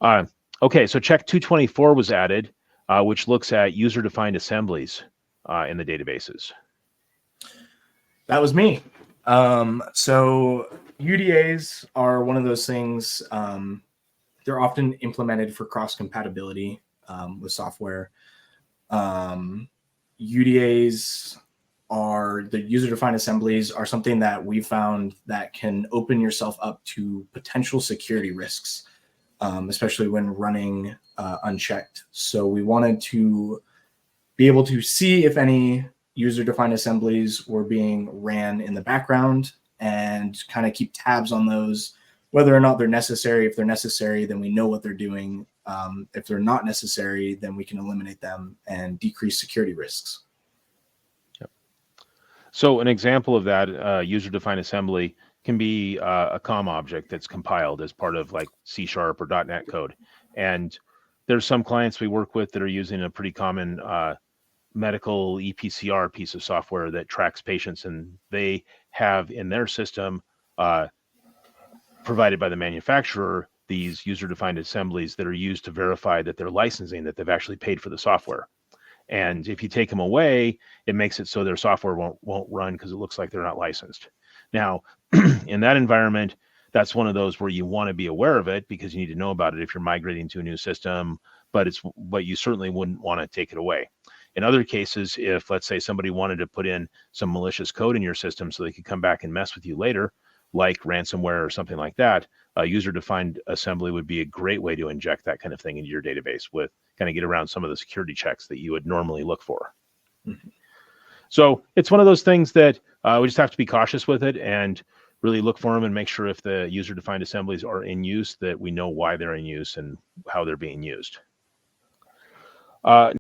Uh, okay, so check 224 was added, which looks at user-defined assemblies in the databases. That was me. So UDAs are one of those things. They're often implemented for cross-compatibility with software. UDAs are the user-defined assemblies are something that we found that can open yourself up to potential security risks, especially when running unchecked. So we wanted to be able to see if any user-defined assemblies were being ran in the background and kind of keep tabs on those, whether or not they're necessary. If they're necessary, then we know what they're doing. If they're not necessary, then we can eliminate them and decrease security risks. Yep. So an example of that user-defined assembly can be a COM object that's compiled as part of like C# or .NET code. And there's some clients we work with that are using a pretty common medical EPCR piece of software that tracks patients, and they have in their system provided by the manufacturer these user-defined assemblies that are used to verify that they're licensing, that they've actually paid for the software. And if you take them away, it makes it so their software won't run because it looks like they're not licensed. Now, in that environment, that's one of those where you want to be aware of it because you need to know about it if you're migrating to a new system, but you certainly wouldn't want to take it away. In other cases, if let's say somebody wanted to put in some malicious code in your system so they could come back and mess with you later, like ransomware or something like that, a user-defined assembly would be a great way to inject that kind of thing into your database with kind of get around some of the security checks that you would normally look for. Mm-hmm. So it's one of those things that we just have to be cautious with it and really look for them and make sure if the user-defined assemblies are in use that we know why they're in use and how they're being used.